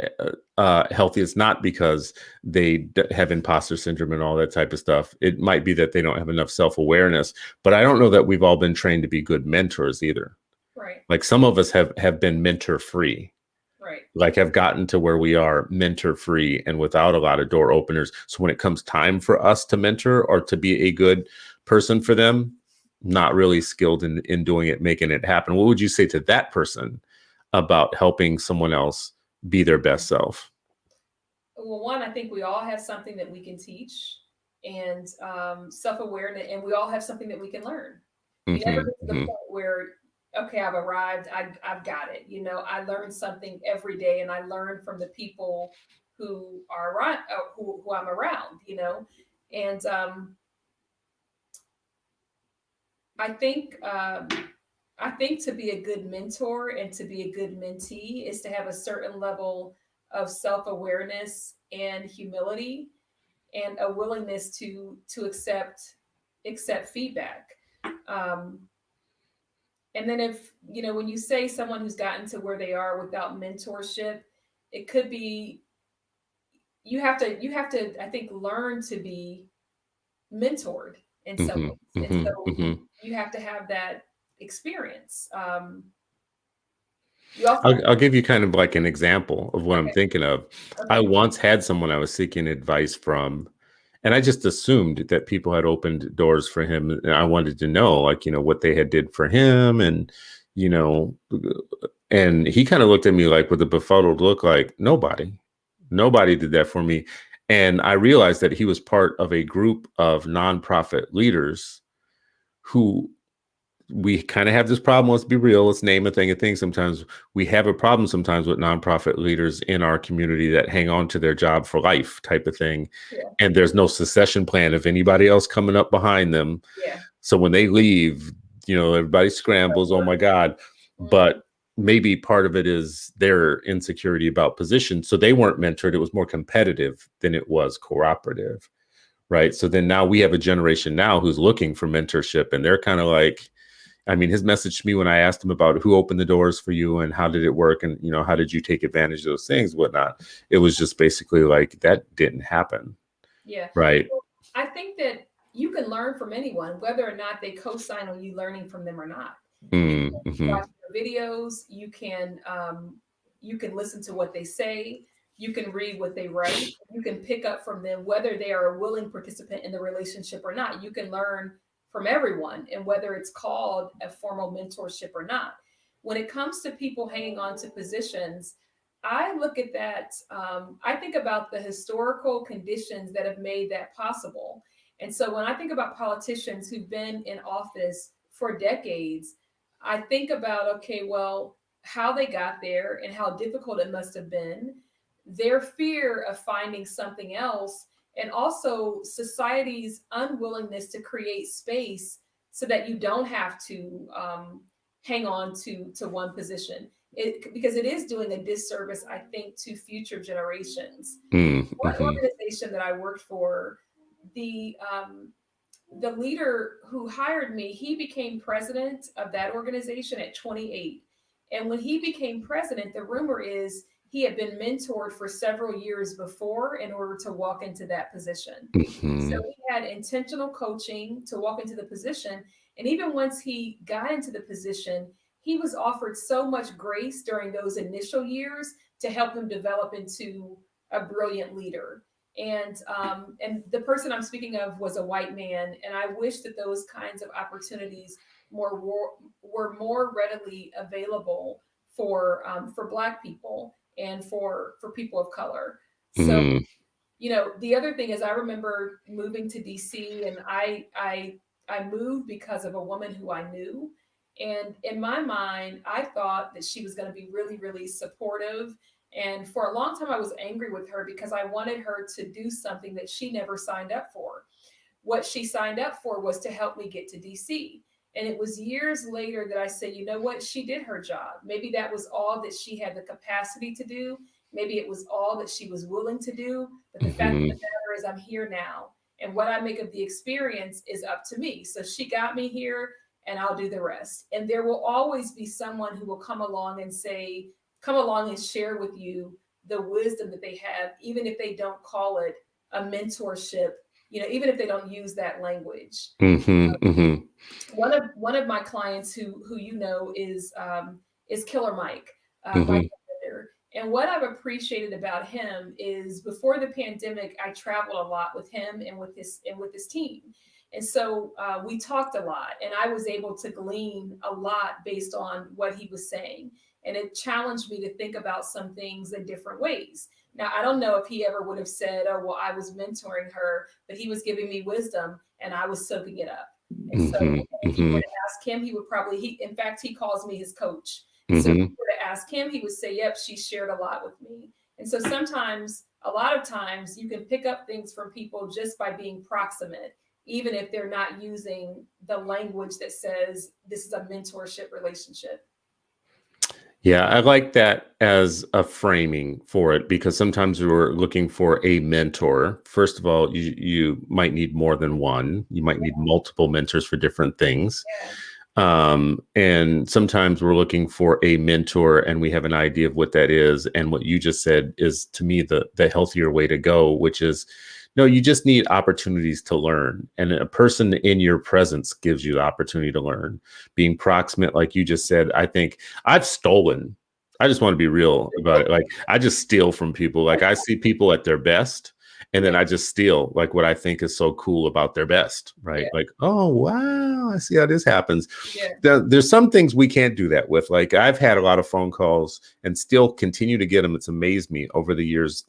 healthy. It's not because they have imposter syndrome and all that type of stuff. It might be that they don't have enough self-awareness, but I don't know that we've all been trained to be good mentors either. Right. Like some of us have been mentor free. Right. Like have gotten to where we are mentor free and without a lot of door openers. So when it comes time for us to mentor or to be a good person for them, not really skilled in doing it, making it happen. What would you say to that person about helping someone else be their best self? Well, one, I think we all have something that we can teach, and self-awareness, and we all have something that we can learn. You never Mm-hmm, get to the mm-hmm. point where, okay, I've arrived, I've got it. You know, I learn something every day, and I learn from the people who are around, who I'm around. You know, and I think I think to be a good mentor and to be a good mentee is to have a certain level of self-awareness and humility and a willingness to accept feedback. Um, and then if you know when you say someone who's gotten to where they are without mentorship, it could be you have to I think learn to be mentored in some Mhm, ways, and mhm, so mhm. you have to have that experience. You also I'll give you kind of like an example of what I'm okay, thinking of. I okay, once had someone I was seeking advice from, and I just assumed that people had opened doors for him, and I wanted to know, like, what they had did for him, and you know, and he kind of looked at me like with a befuddled look, like nobody did that for me, and I realized that he was part of a group of nonprofit leaders who we kind of have this problem. Let's be real. Let's name a thing. Sometimes we have a problem sometimes with nonprofit leaders in our community that hang on to their job for life type of thing. yeah, And there's no succession plan of anybody else coming up behind them. yeah, So when they leave, everybody scrambles. Oh my God. mhm, But maybe part of it is their insecurity about position. So they weren't mentored. It was more competitive than it was cooperative. Right. So then now we have a generation now who's looking for mentorship and they're kind of like, I mean, his message to me when I asked him about who opened the doors for you and how did it work and, how did you take advantage of those things, whatnot, it was just basically like that didn't happen. yeah. Right. Well, I think that you can learn from anyone, whether or not they co-sign on you learning from them or not. You can Mm-hmm. watch their videos. You can listen to what they say. You can read what they write. You can pick up from them whether they are a willing participant in the relationship or not. You can learn from everyone, and whether it's called a formal mentorship or not. When it comes to people hanging on to positions, I look at that. I think about the historical conditions that have made that possible. And so when I think about politicians who've been in office for decades, I think about, okay, well, how they got there and how difficult it must have been, their fear of finding something else, and also society's unwillingness to create space so that you don't have to hang on to one position. Because it is doing a disservice, I think, to future generations. One Mm-hmm. organization that I worked for, the the leader who hired me, he became president of that organization at 28. And when he became president, the rumor is he had been mentored for several years before in order to walk into that position. So Mm-hmm. he had intentional coaching to walk into the position. And even once he got into the position, he was offered so much grace during those initial years to help him develop into a brilliant leader. And the person I'm speaking of was a white man, and I wish that those kinds of opportunities were more readily available for Black people and for people of color. So Mm-hmm. the other thing is I remember moving to DC, and I moved because of a woman who I knew. And in my mind, I thought that she was going to be really, really supportive. And for a long time, I was angry with her because I wanted her to do something that she never signed up for. What she signed up for was to help me get to DC. And it was years later that I said, you know what? She did her job. Maybe that was all that she had the capacity to do. Maybe it was all that she was willing to do. But the fact of Mm-hmm. the matter is, I'm here now. And what I make of the experience is up to me. So she got me here. and I'll do the rest. And there will always be someone who will come along and share with you the wisdom that they have, even if they don't call it a mentorship, even if they don't use that language. One of my clients who is Killer Mike, my editor. And what I've appreciated about him is before the pandemic, I traveled a lot with him and with his team. And so we talked a lot, and I was able to glean a lot based on what he was saying. And it challenged me to think about some things in different ways. Now, I don't know if he ever would have said, oh, well, I was mentoring her, but he was giving me wisdom and I was soaking it up. And so if you were to ask him, he would probably, in fact, he calls me his coach. So if you were to ask him, he would say, yep, she shared a lot with me. And so a lot of times you can pick up things from people just by being proximate, even if they're not using the language that says this is a mentorship relationship. Yeah, I like that as a framing for it, because sometimes we're looking for a mentor. First of all, you might need more than one. You might need multiple mentors for different things. And sometimes we're looking for a mentor and we have an idea of what that is. And what you just said is, to me, the healthier way to go, which is, no, you just need opportunities to learn. And a person in your presence gives you the opportunity to learn. Being proximate, like you just said, I think I've stolen. I just want to be real about it. Like, I just steal from people. Like, I see people at their best, and then I just steal like what I think is so cool about their best, right? Yeah. Like, oh, wow, I see how this happens. Yeah. There's some things we can't do that with. Like, I've had a lot of phone calls and still continue to get them. It's amazed me over the years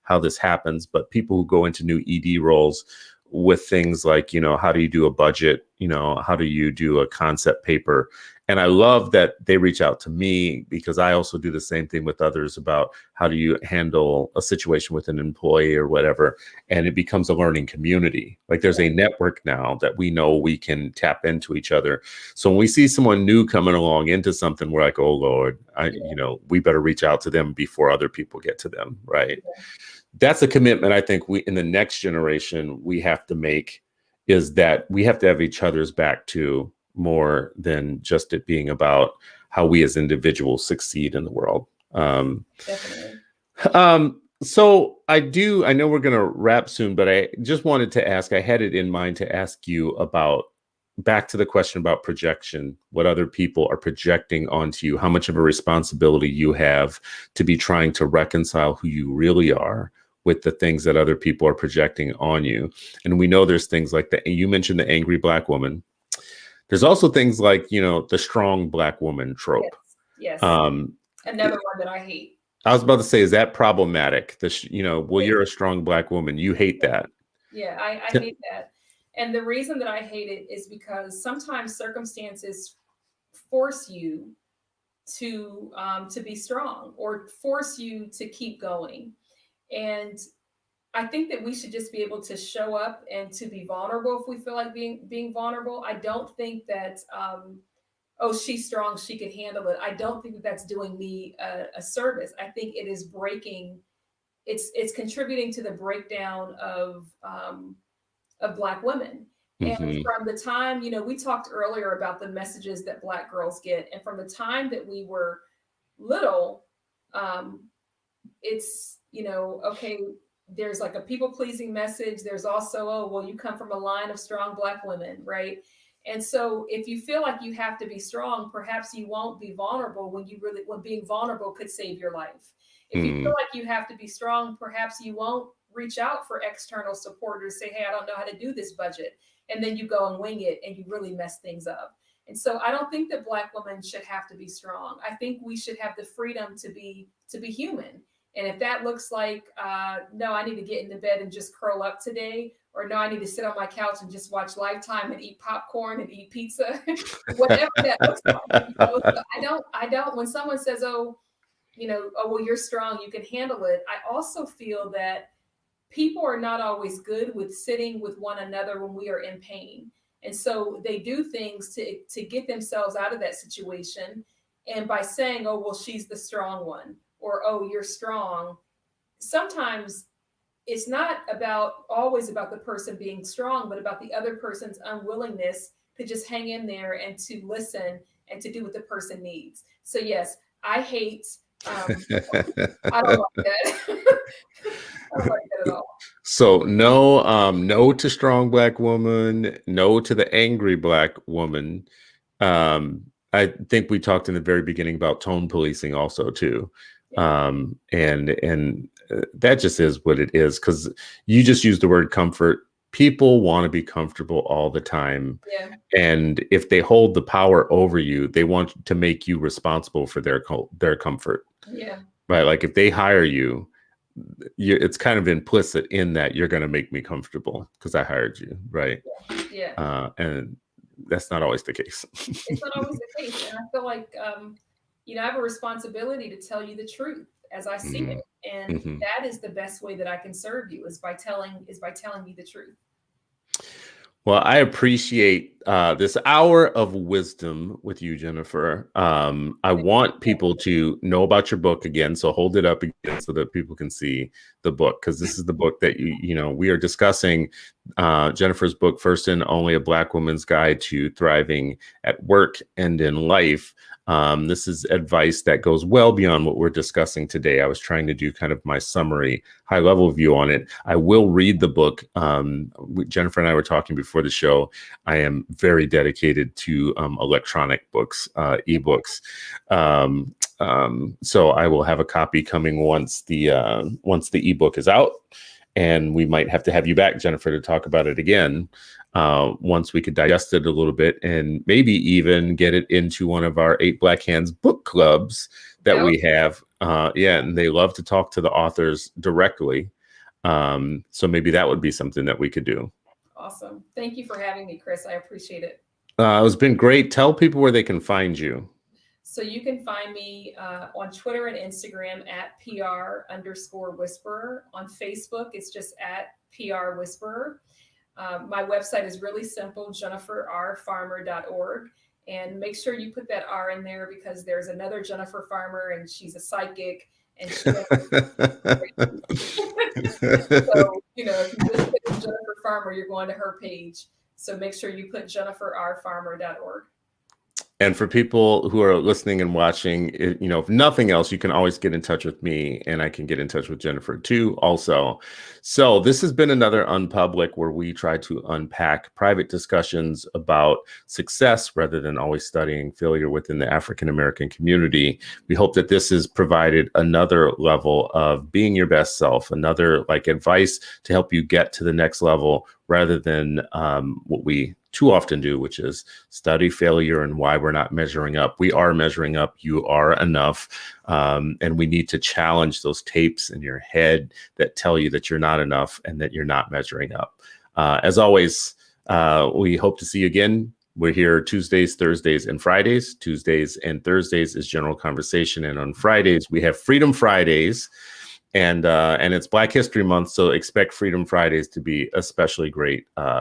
how this happens. But people who go into new ED roles with things like, how do you do a budget? How do you do a concept paper? And I love that they reach out to me, because I also do the same thing with others about how do you handle a situation with an employee or whatever. And it becomes a learning community. Like, there's a network now that we know we can tap into each other. So when we see someone new coming along into something, we're like, oh, Lord, we better reach out to them before other people get to them. Right. Yeah. That's a commitment I think in the next generation we have to make, is that we have to have each other's back too, more than just it being about how we as individuals succeed in the world. Definitely. So I know we're going to wrap soon, but I just wanted to ask, I had it in mind to ask you about, back to the question about projection, what other people are projecting onto you, how much of a responsibility you have to be trying to reconcile who you really are with the things that other people are projecting on you. And we know there's things like you mentioned the angry Black woman. There's also things like, the strong Black woman trope. Yes. Another one that I hate. I was about to say, is that problematic? You're a strong Black woman. You hate that. Yeah, I hate that. And the reason that I hate it is because sometimes circumstances force you to be strong, or force you to keep going. And I think that we should just be able to show up and to be vulnerable if we feel like being vulnerable. I don't think that, oh, she's strong, she can handle it. I don't think that that's doing me a service. I think it is it's contributing to the breakdown of Black women. And from the time, we talked earlier about the messages that Black girls get. And from the time that we were little, it's, okay, there's like a people-pleasing message. There's also, oh, well, you come from a line of strong Black women, right? And so if you feel like you have to be strong, perhaps you won't be vulnerable when being vulnerable could save your life. If you feel like you have to be strong, perhaps you won't reach out for external support or say, hey, I don't know how to do this budget. And then you go and wing it and you really mess things up. And so I don't think that Black women should have to be strong. I think we should have the freedom to be human. And if that looks like, no, I need to get into bed and just curl up today, or no, I need to sit on my couch and just watch Lifetime and eat popcorn and eat pizza, whatever that looks like. So I don't, when someone says, oh, well, you're strong, you can handle it. I also feel that people are not always good with sitting with one another when we are in pain. And so they do things to get themselves out of that situation. And by saying, oh, well, she's the strong one, or, oh, you're strong. Sometimes it's not always about the person being strong, but about the other person's unwillingness to just hang in there and to listen and to do what the person needs. So yes, I hate, I don't like that. I don't like that at all. So no, no to strong Black woman, no to the angry Black woman. I think we talked in the very beginning about tone policing also too. And that just is what it is, because you just use the word comfort. People want to be comfortable all the time. Yeah. And if they hold the power over you, they want to make you responsible for their comfort. Yeah. Right. Like if they hire you, it's kind of implicit in that you're going to make me comfortable because I hired you. Right. Yeah. And that's not always the case. It's not always the case. And I feel like, I have a responsibility to tell you the truth as I see it. And that is the best way that I can serve you, is by telling you the truth. Well, I appreciate this hour of wisdom with you, Jennifer. I want people to know about your book again, so hold it up again so that people can see the book, because this is the book that we are discussing. Jennifer's book, First and Only: A Black Woman's Guide to Thriving at Work and in Life. This is advice that goes well beyond what we're discussing today. I was trying to do kind of my summary, high-level view on it. I will read the book. Jennifer and I were talking before the show. I am very dedicated to electronic books, ebooks. So I will have a copy coming once the ebook is out, and we might have to have you back, Jennifer, to talk about it again. Once we could digest it a little bit and maybe even get it into one of our 8 Black Hands book clubs that we have. And they love to talk to the authors directly. So maybe that would be something that we could do. Awesome. Thank you for having me, Chris. I appreciate it. It's been great. Tell people where they can find you. So you can find me on Twitter and Instagram at PR_whisperer. On Facebook, it's just at PR Whisperer. My website is really simple, jenniferrfarmer.org. And make sure you put that R in there, because there's another Jennifer Farmer, and she's a psychic. And she so, if you just put in Jennifer Farmer, you're going to her page. So make sure you put jenniferrfarmer.org. And for people who are listening and watching, if nothing else, you can always get in touch with me, and I can get in touch with Jennifer too also. So this has been another Unpublic, where we try to unpack private discussions about success rather than always studying failure within the African-American community. We hope that this has provided another level of being your best self, another advice to help you get to the next level, rather than what we too often do, which is study failure and why we're not measuring up. We are measuring up. You are enough. And we need to challenge those tapes in your head that tell you that you're not enough and that you're not measuring up. As always, we hope to see you again. We're here Tuesdays, Thursdays, and Fridays. Tuesdays and Thursdays is General Conversation. And on Fridays, we have Freedom Fridays. And it's Black History Month, so expect Freedom Fridays to be especially great.